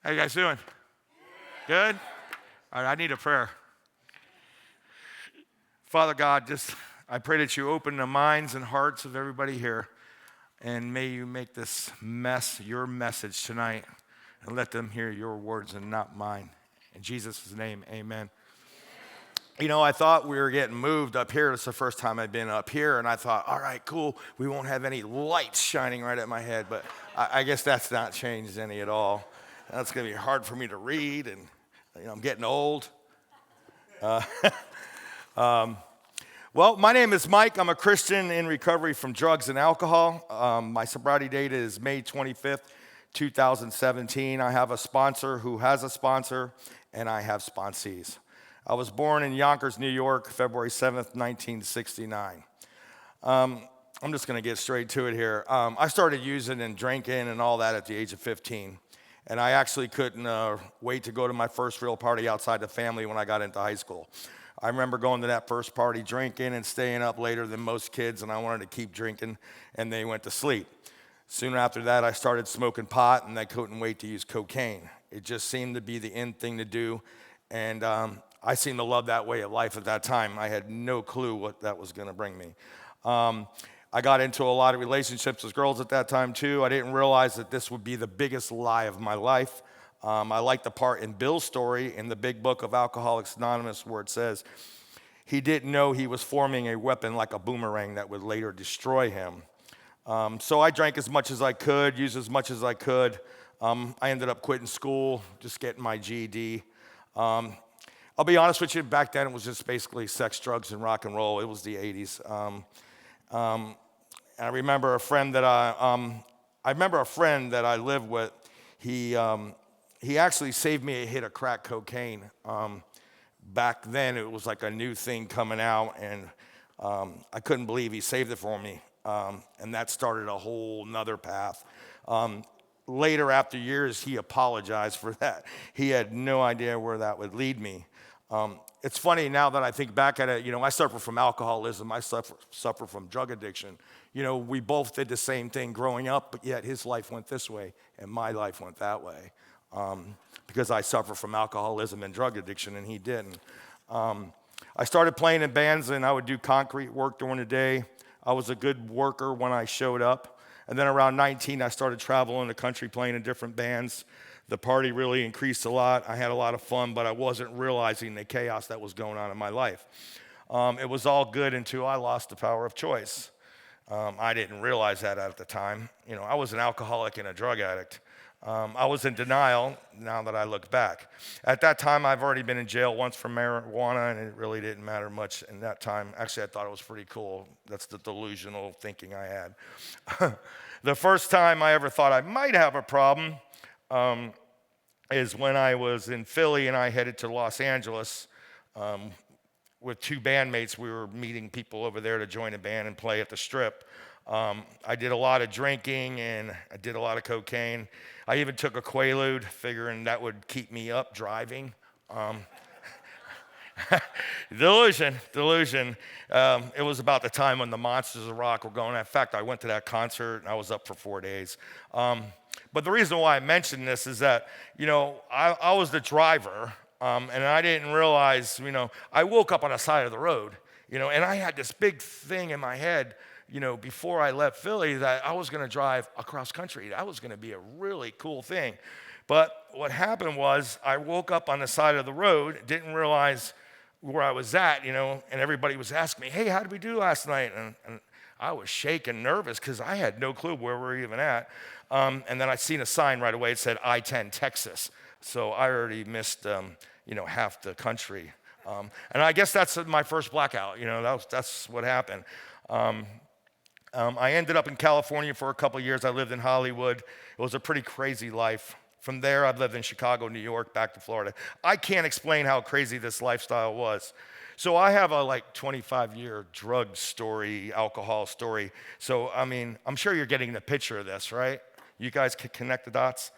How you guys doing? Good? All right, I need a prayer. Father God, I pray that you open the minds and hearts of everybody here, and may you make this mess your message tonight, and let them hear your words and not mine. In Jesus' name, amen. You know, I thought we were getting moved up here. It's the first time I've been up here, and I thought, all right, cool. We won't have any lights shining right at my head, but I guess that's not changed any at all. That's going to be hard for me to read, and I'm getting old. Well, my name is Mike. I'm a Christian in recovery from drugs and alcohol. My sobriety date is May 25th, 2017. I have a sponsor who has a sponsor, and I have sponsees. I was born in Yonkers, New York, February 7th, 1969. I'm just going to get straight to it here. I started using and drinking and all that at the age of 15. And I actually couldn't wait to go to my first real party outside the family when I got into high school. I remember going to that first party, drinking and staying up later than most kids, and I wanted to keep drinking, and they went to sleep. Soon after that, I started smoking pot, and I couldn't wait to use cocaine. It just seemed to be the in thing to do, and I seemed to love that way of life at that time. I had no clue what that was going to bring me. I got into a lot of relationships with girls at that time, too. I didn't realize that this would be the biggest lie of my life. I like the part in Bill's story in the big book of Alcoholics Anonymous where it says, he didn't know he was forming a weapon like a boomerang that would later destroy him. So I drank as much as I could, used as much as I could. I ended up quitting school, just getting my GED. I'll be honest with you, back then it was just basically sex, drugs, and rock and roll. It was the 80s. I remember a friend that I lived with. He actually saved me a hit of crack cocaine. Back then, it was like a new thing coming out, and I couldn't believe he saved it for me. And that started a whole nother path. Later, after years, he apologized for that. He had no idea where that would lead me. It's funny now that I think back at it, I suffer from alcoholism. I suffer from drug addiction. We both did the same thing growing up, but yet his life went this way and my life went that way. Because I suffer from alcoholism and drug addiction and he didn't. I started playing in bands and I would do concrete work during the day. I was a good worker when I showed up. And then around 19, I started traveling the country playing in different bands. The party really increased a lot. I had a lot of fun, but I wasn't realizing the chaos that was going on in my life. It was all good until I lost the power of choice. I didn't realize that at the time. I was an alcoholic and a drug addict. I was in denial now that I look back. At that time, I've already been in jail once for marijuana, and it really didn't matter much in that time. Actually, I thought it was pretty cool. That's the delusional thinking I had. The first time I ever thought I might have a problem is when I was in Philly and I headed to Los Angeles with two bandmates. We were meeting people over there to join a band and play at the Strip. I did a lot of drinking and I did a lot of cocaine. I even took a Quaalude, figuring that would keep me up driving. Delusion. It was about the time when the Monsters of Rock were going. In fact, I went to that concert and I was up for 4 days. But the reason why I mention this is that, I was the driver, and I didn't realize, I woke up on the side of the road, and I had this big thing in my head, before I left Philly that I was going to drive across country. That was going to be a really cool thing. But what happened was I woke up on the side of the road, didn't realize where I was at, and everybody was asking me, hey, how did we do last night? And I was shaking, nervous, because I had no clue where we were even at. And then I seen a sign right away. It said I-10 Texas. So I already missed, half the country. And I guess that's my first blackout. That's what happened. I ended up in California for a couple of years. I lived in Hollywood. It was a pretty crazy life. From there, I've lived in Chicago, New York, back to Florida. I can't explain how crazy this lifestyle was. So I have a 25-year drug story, alcohol story. So, I'm sure you're getting the picture of this, right? You guys can connect the dots.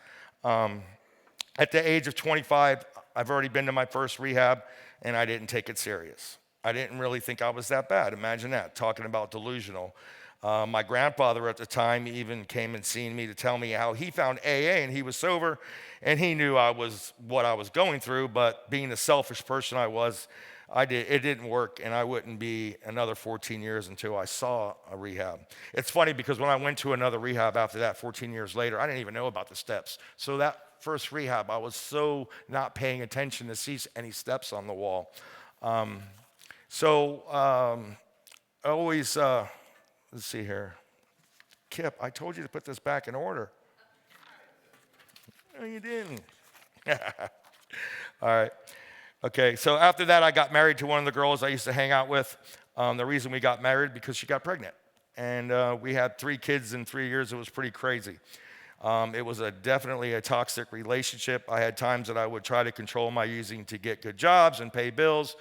At the age of 25, I've already been to my first rehab, and I didn't take it serious. I didn't really think I was that bad. Imagine that, talking about delusional. My grandfather at the time even came and seen me to tell me how he found AA and he was sober, and he knew what I was going through. But being the selfish person I was, it didn't work, and I wouldn't be another 14 years until I saw a rehab. It's funny because when I went to another rehab after that, 14 years later, I didn't even know about the steps. So that first rehab, I was so not paying attention to see any steps on the wall. I always, let's see here. Kip, I told you to put this back in order. No, you didn't. All right. Okay, so after that, I got married to one of the girls I used to hang out with. The reason we got married, because she got pregnant. And we had 3 kids in 3 years. It was pretty crazy. It was definitely a toxic relationship. I had times that I would try to control my using to get good jobs and pay bills.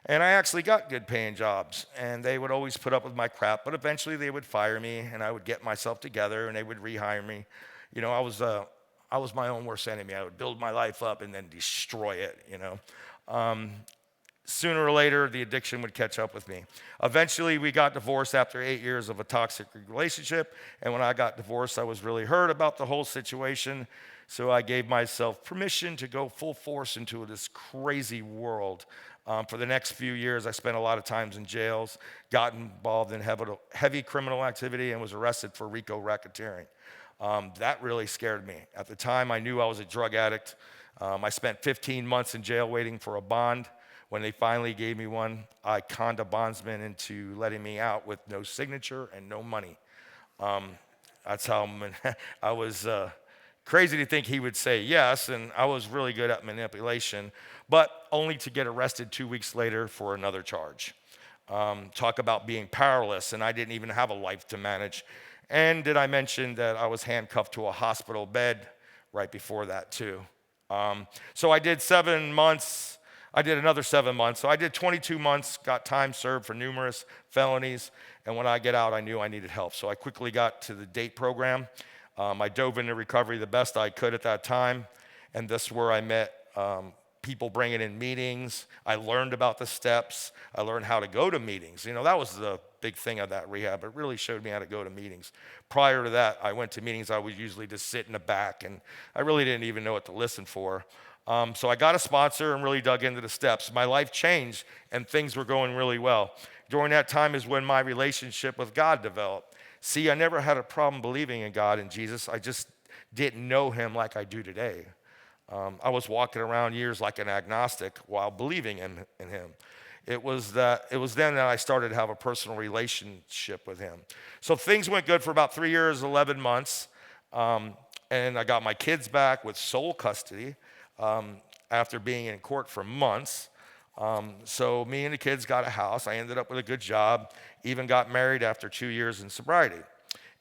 And I actually got good paying jobs. And they would always put up with my crap. But eventually they would fire me, and I would get myself together, and they would rehire me. You know, I was my own worst enemy. I would build my life up and then destroy it, you know. Sooner or later, the addiction would catch up with me. Eventually, we got divorced after 8 years of a toxic relationship. And when I got divorced, I was really hurt about the whole situation. So I gave myself permission to go full force into this crazy world. For the next few years, I spent a lot of times in jails, got involved in heavy criminal activity, and was arrested for RICO racketeering. That really scared me. At the time, I knew I was a drug addict. I spent 15 months in jail waiting for a bond. When they finally gave me one, I conned a bondsman into letting me out with no signature and no money. That's how I was crazy to think he would say yes, and I was really good at manipulation, but only to get arrested 2 weeks later for another charge. Talk about being powerless, and I didn't even have a life to manage. And did I mention that I was handcuffed to a hospital bed right before that too? So I did 7 months. I did another 7 months. So I did 22 months, got time served for numerous felonies. And when I get out, I knew I needed help. So I quickly got to the DATE program. I dove into recovery the best I could at that time. And this is where I met people bringing in meetings. I learned about the steps. I learned how to go to meetings. You know, that was the big thing of that rehab. It really showed me how to go to meetings. Prior to that, I went to meetings. I would usually just sit in the back, and I really didn't even know what to listen for. So I got a sponsor and really dug into the steps. My life changed, and things were going really well. During that time is when my relationship with God developed. See, I never had a problem believing in God and Jesus. I just didn't know him like I do today. I was walking around years like an agnostic while believing in him. It was then that I started to have a personal relationship with him. So things went good for about 3 years, 11 months. And I got my kids back with sole custody after being in court for months. So me and the kids got a house. I ended up with a good job, even got married after 2 years in sobriety.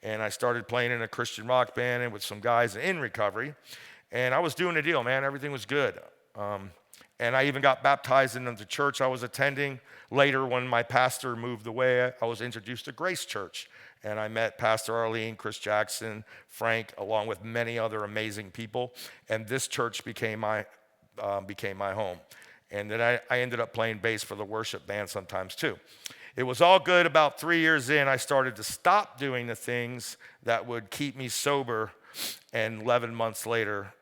And I started playing in a Christian rock band and with some guys in recovery. And I was doing the deal, man. Everything was good. And I even got baptized into the church I was attending. Later, when my pastor moved away, I was introduced to Grace Church. And I met Pastor Arlene, Chris Jackson, Frank, along with many other amazing people. And this church became my home. And then I ended up playing bass for the worship band sometimes too. It was all good. About 3 years in, I started to stop doing the things that would keep me sober. And 11 months later,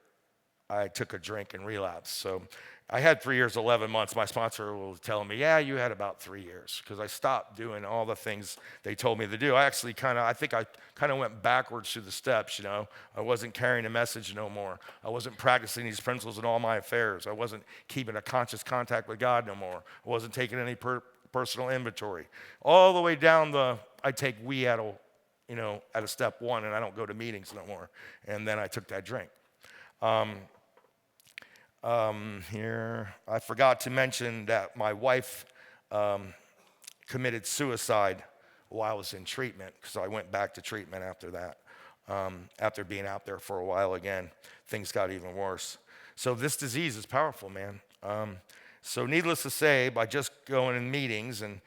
I took a drink and relapsed. So I had 3 years, 11 months. My sponsor was telling me, yeah, you had about 3 years, because I stopped doing all the things they told me to do. I think I kind of went backwards through the steps, you know. I wasn't carrying a message no more. I wasn't practicing these principles in all my affairs. I wasn't keeping a conscious contact with God no more. I wasn't taking any personal inventory. All the way down I take we at a step 1, and I don't go to meetings no more. And then I took that drink. Here, I forgot to mention that my wife committed suicide while I was in treatment, because I went back to treatment after that. After being out there for a while again, things got even worse. So this disease is powerful, man. So needless to say, by just going in meetings and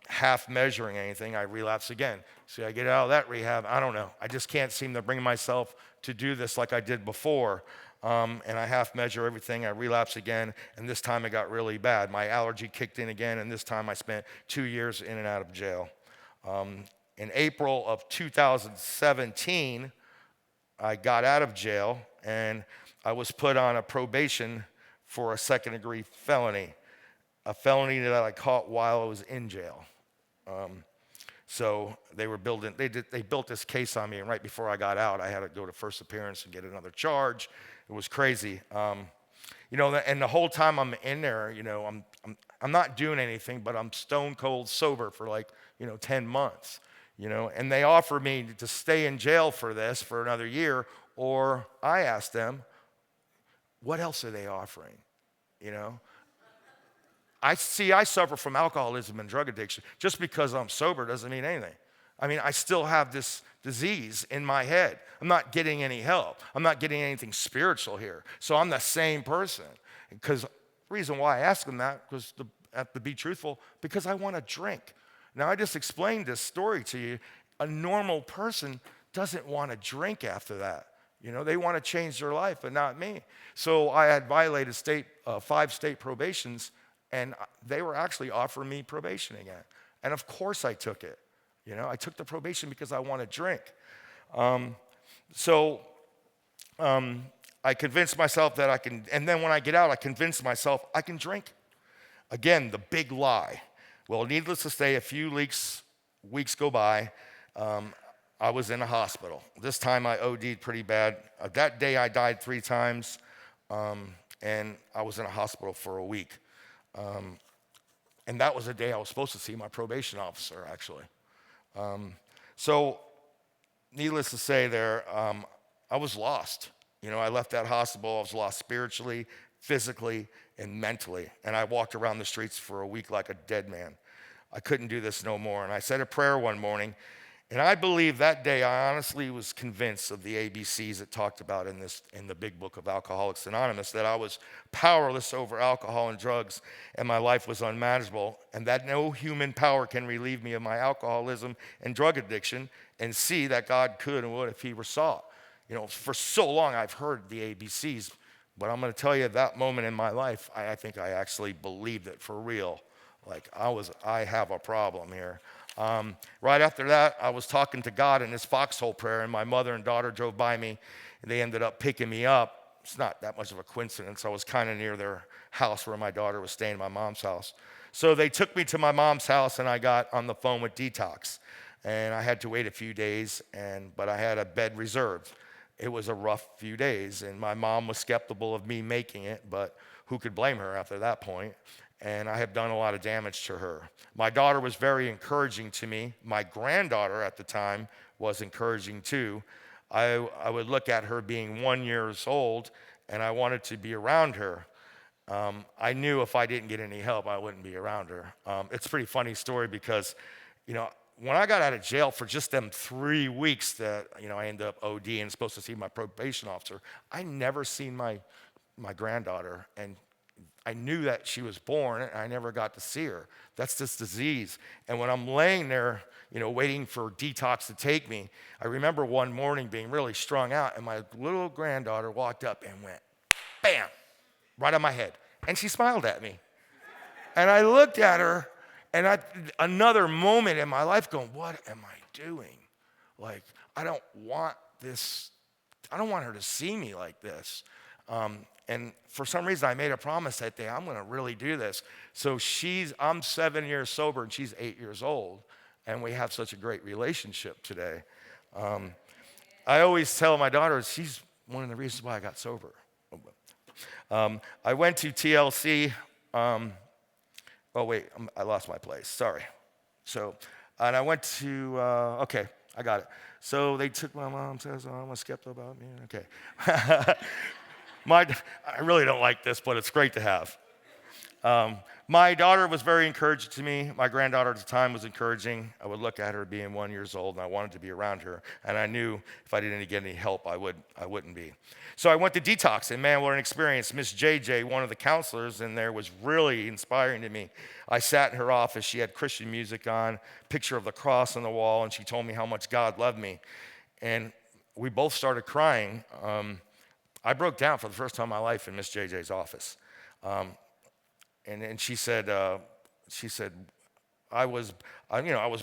half measuring anything, I relapse again. See, I get out of that rehab, I don't know. I just can't seem to bring myself to do this like I did before. And I half measure everything, I relapse again, and this time it got really bad. My allergy kicked in again, and this time I spent 2 years in and out of jail. In April of 2017, I got out of jail and I was put on a probation for a second-degree felony, a felony that I caught while I was in jail. So they built this case on me, and right before I got out, I had to go to first appearance and get another charge. It was crazy. And the whole time I'm in there, I'm not doing anything, but I'm stone cold sober for 10 months. And they offered me to stay in jail for this for another year, or I asked them, what else are they offering? I suffer from alcoholism and drug addiction. Just because I'm sober doesn't mean anything. I still have this disease in my head. I'm not getting any help. I'm not getting anything spiritual here. So I'm the same person. Because the reason why I asked them that was to be truthful, because I want to drink. Now, I just explained this story to you. A normal person doesn't want to drink after that. They want to change their life, but not me. So I had violated 5 state probations, and they were actually offering me probation again. And of course I took it. I took the probation because I want to drink. I convinced myself that I can, and then when I get out, I convinced myself I can drink. Again, the big lie. Well, needless to say, a few weeks go by. I was in a hospital. This time I OD'd pretty bad. That day I died 3 times, and I was in a hospital for a week. And that was the day I was supposed to see my probation officer, actually. So needless to say I was lost. I left that hospital. I was lost spiritually, physically, and mentally. And I walked around the streets for a week like a dead man. I couldn't do this no more. And I said a prayer one morning. And I believe that day I honestly was convinced of the ABCs it talked about in the big book of Alcoholics Anonymous, that I was powerless over alcohol and drugs and my life was unmanageable, and that no human power can relieve me of my alcoholism and drug addiction, and see that God could and would if he were sought. For so long I've heard the ABCs, but I'm going to tell you that moment in my life, I think I actually believed it for real. I have a problem here. Right after that, I was talking to God in this foxhole prayer, and my mother and daughter drove by me, and they ended up picking me up. It's not that much of a coincidence. I was kind of near their house where my daughter was staying, my mom's house. So they took me to my mom's house, and I got on the phone with Detox, and I had to wait a few days, but I had a bed reserved. It was a rough few days, and my mom was skeptical of me making it, but who could blame her after that point? And I have done a lot of damage to her. My daughter was very encouraging to me. My granddaughter at the time was encouraging too. I would look at her being 1 year old, and I wanted to be around her. I knew if I didn't get any help, I wouldn't be around her. It's a pretty funny story because, when I got out of jail for just them 3 weeks that, I ended up ODing and supposed to see my probation officer, I never seen my granddaughter, and I knew that she was born, and I never got to see her. That's this disease. And when I'm laying there, waiting for Detox to take me, I remember one morning being really strung out, and my little granddaughter walked up and went, bam, right on my head. And she smiled at me. And I looked at her, and another moment in my life going, what am I doing? I don't want this. I don't want her to see me like this. And for some reason, I made a promise that day, I'm going to really do this. So I'm 7 years sober, and she's 8 years old, and we have such a great relationship today. I always tell my daughter, she's one of the reasons why I got sober. I went to TLC. I lost my place. Sorry. And I went to, I got it. So they took my mom, says, I'm skeptical about me. Okay. I really don't like this, but it's great to have. My daughter was very encouraging to me. My granddaughter at the time was encouraging. I would look at her being 1 year old, and I wanted to be around her. And I knew if I didn't get any help, I wouldn't be. So I went to Detox, and man, what an experience. Miss JJ, one of the counselors in there, was really inspiring to me. I sat in her office. She had Christian music on, picture of the cross on the wall, and she told me how much God loved me. And we both started crying. I broke down for the first time in my life in Miss JJ's office. And she said, I was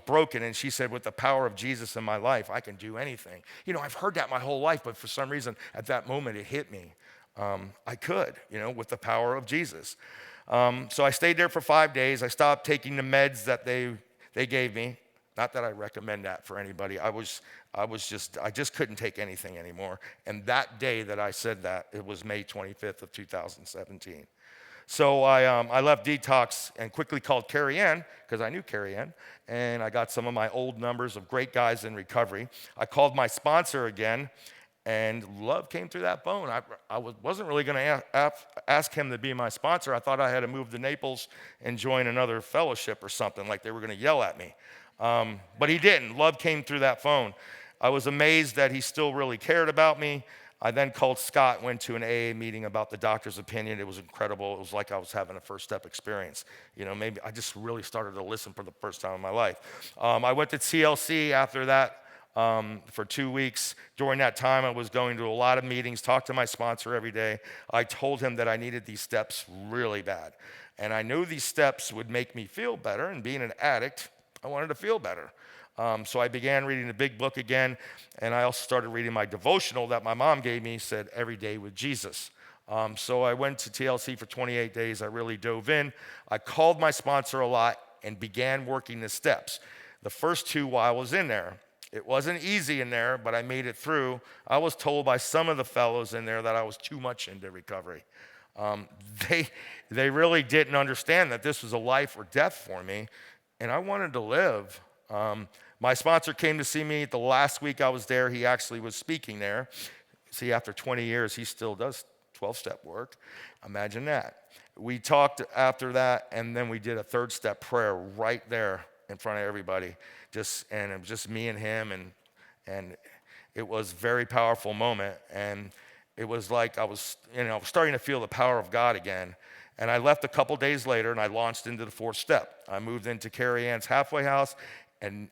broken, and she said, with the power of Jesus in my life, I can do anything. I've heard that my whole life, but for some reason, at that moment, it hit me. I could, with the power of Jesus. So I stayed there for 5 days. I stopped taking the meds that they gave me. Not that I recommend that for anybody. I just couldn't take anything anymore. And that day that I said that, it was May 25th of 2017. So I left detox and quickly called Carrie Ann, because I knew Carrie Ann, and I got some of my old numbers of great guys in recovery. I called my sponsor again, and love came through that phone. I wasn't really going to ask him to be my sponsor. I thought I had to move to Naples and join another fellowship or something, like they were going to yell at me. But he didn't. Love came through that phone. I was amazed that he still really cared about me. I then called Scott, went to an AA meeting about the doctor's opinion. It was incredible. It was like I was having a first step experience. Maybe I just really started to listen for the first time in my life. I went to TLC after that for 2 weeks. During that time, I was going to a lot of meetings, talked to my sponsor every day. I told him that I needed these steps really bad. And I knew these steps would make me feel better, and being an addict, I wanted to feel better. So I began reading the big book again, and I also started reading my devotional that my mom gave me, said Every Day with Jesus. So I went to TLC for 28 days. I really dove in. I called my sponsor a lot and began working the steps. The first 2 while I was in there. It wasn't easy in there, but I made it through. I was told by some of the fellows in there that I was too much into recovery. They really didn't understand that this was a life or death for me, and I wanted to live. My sponsor came to see me the last week I was there. He actually was speaking there. See, after 20 years, he still does 12-step work. Imagine that. We talked after that, and then we did a 3rd-step prayer right there in front of everybody. And it was just me and him, and it was a very powerful moment. And it was like I was starting to feel the power of God again. And I left a couple days later, and I launched into the 4th step. I moved into Carrie Ann's halfway house, and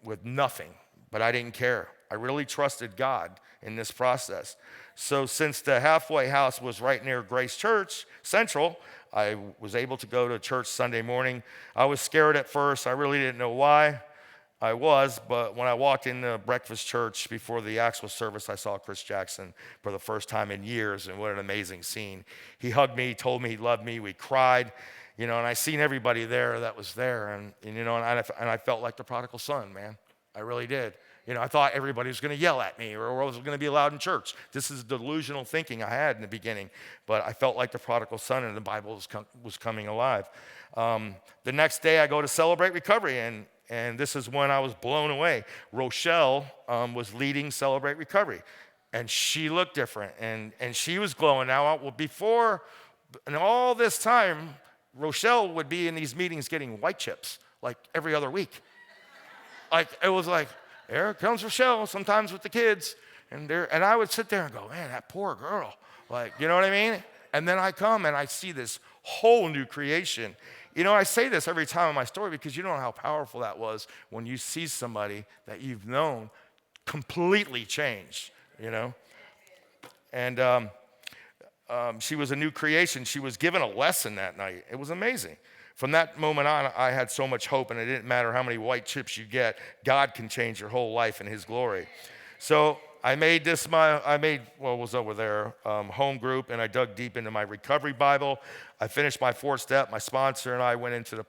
with nothing, but I didn't care. I really trusted God in this process. So since the halfway house was right near Grace Church Central, I was able to go to church Sunday morning. I was scared at first. I really didn't know why I was, but when I walked into breakfast church before the actual service, I saw Chris Jackson for the first time in years, and what an amazing scene. He hugged me, told me he loved me, we cried. And I seen everybody there that was there, and I felt like the prodigal son, man. I really did. I thought everybody was going to yell at me or I was going to be allowed in church. This is delusional thinking I had in the beginning, but I felt like the prodigal son, and the Bible was coming alive. The next day, I go to Celebrate Recovery, and this is when I was blown away. Rochelle was leading Celebrate Recovery, and she looked different, and she was glowing. Now, before, and all this time, Rochelle would be in these meetings getting white chips like every other week. It was like, here comes Rochelle, sometimes with the kids. And I would sit there and go, man, that poor girl. You know what I mean? And then I come and I see this whole new creation. I say this every time in my story because you don't know how powerful that was when you see somebody that you've known completely changed, And she was a new creation. She was given a lesson that night. It was amazing. From that moment on, I had so much hope, and it didn't matter how many white chips you get. God can change your whole life in His glory. So I made was over there, home group, and I dug deep into my recovery Bible. I finished my 4th step. My sponsor and I went into the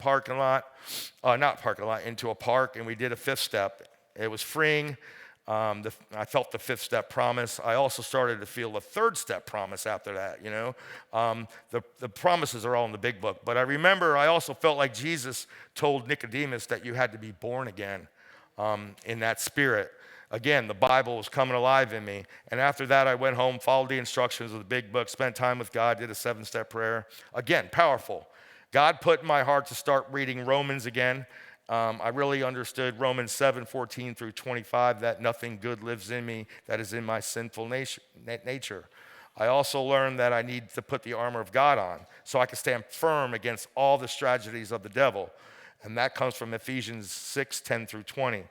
into a park, and we did a 5th step. It was freeing. I felt the 5th step promise. I also started to feel the 3rd step promise after that, The promises are all in the big book. But I remember I also felt like Jesus told Nicodemus that you had to be born again in that spirit. Again, the Bible was coming alive in me. And after that, I went home, followed the instructions of the big book, spent time with God, did a 7-step prayer. Again, powerful. God put in my heart to start reading Romans again. I really understood Romans 7:14 through 25, that nothing good lives in me that is in my sinful nature. I also learned that I need to put the armor of God on so I can stand firm against all the strategies of the devil. And that comes from Ephesians 6:10 through 20.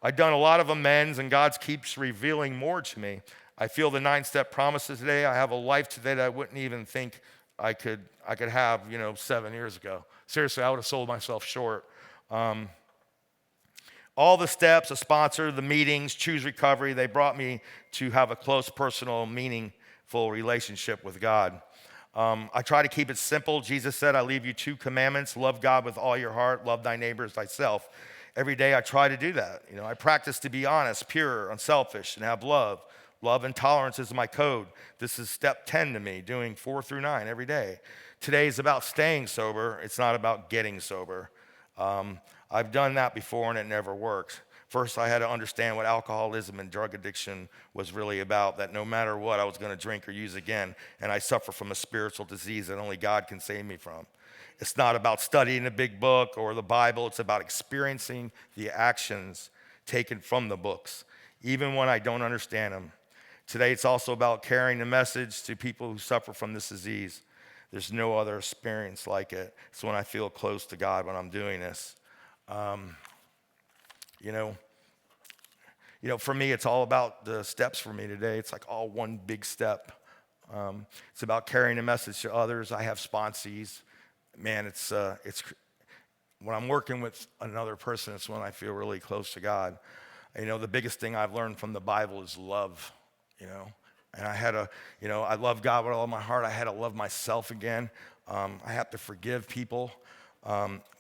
I've done a lot of amends, and God keeps revealing more to me. I feel the 9-step promises today. I have a life today that I wouldn't even think I could have, 7 years ago. Seriously, I would have sold myself short. All the steps, a sponsor, the meetings, Choose Recovery, they brought me to have a close, personal, meaningful relationship with God. I try to keep it simple. Jesus said, I leave you 2 commandments. Love God with all your heart. Love thy neighbor as thyself. Every day I try to do that. I practice to be honest, pure, unselfish, and have love. Love and tolerance is my code. This is step 10 to me, doing 4 through 9 every day. Today is about staying sober. It's not about getting sober. I've done that before and it never worked. First, I had to understand what alcoholism and drug addiction was really about, that no matter what, I was going to drink or use again, and I suffer from a spiritual disease that only God can save me from. It's not about studying a big book or the Bible. It's about experiencing the actions taken from the books, even when I don't understand them. Today, it's also about carrying the message to people who suffer from this disease. There's no other experience like it. It's when I feel close to God when I'm doing this. For me, it's all about the steps for me today. It's like all one big step. It's about carrying a message to others. I have sponsees. Man, it's when I'm working with another person, it's when I feel really close to God. The biggest thing I've learned from the Bible is love, And I love God with all my heart. I had to love myself again. I have to forgive people.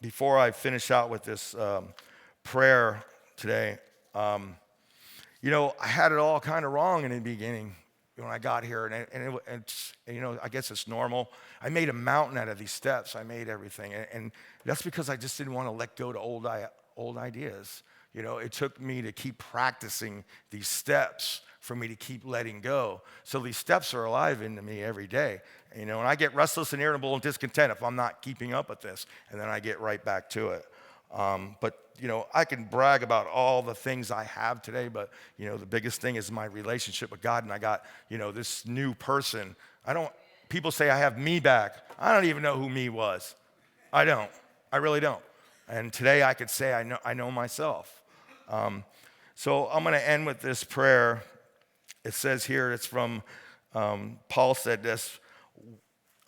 Before I finish out with this prayer today, I had it all kind of wrong in the beginning when I got here, and I guess it's normal. I made a mountain out of these steps. I made everything, and that's because I just didn't want to let go to old ideas. It took me to keep practicing these steps for me to keep letting go. So these steps are alive into me every day. And I get restless and irritable and discontent if I'm not keeping up with this, and then I get right back to it. But I can brag about all the things I have today, but, the biggest thing is my relationship with God, and I got, this new person. People say I have me back. I don't even know who me was. I don't. I really don't. And today I could say I know myself. So I'm going to end with this prayer. It says here, it's from, Paul said this.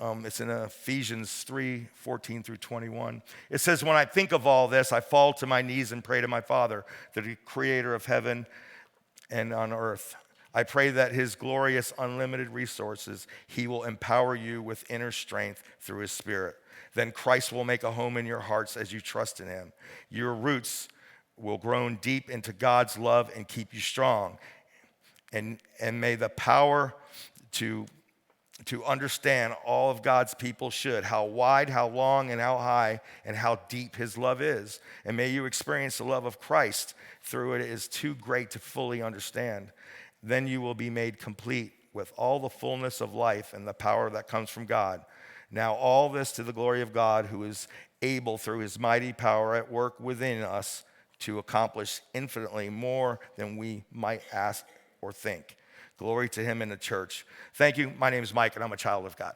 It's in Ephesians 3:14 through 21. It says, when I think of all this, I fall to my knees and pray to my Father, the creator of heaven and on earth. I pray that his glorious, unlimited resources, he will empower you with inner strength through his Spirit. Then Christ will make a home in your hearts as you trust in him. Your roots will grow deep into God's love and keep you strong. And may the power to understand all of God's people should, how wide, how long, and how high, and how deep his love is. And may you experience the love of Christ through it is too great to fully understand. Then you will be made complete with all the fullness of life and the power that comes from God. Now all this to the glory of God, who is able through his mighty power at work within us to accomplish infinitely more than we might ask or think. Glory to him in the church. Thank you. My name is Mike, and I'm a child of God.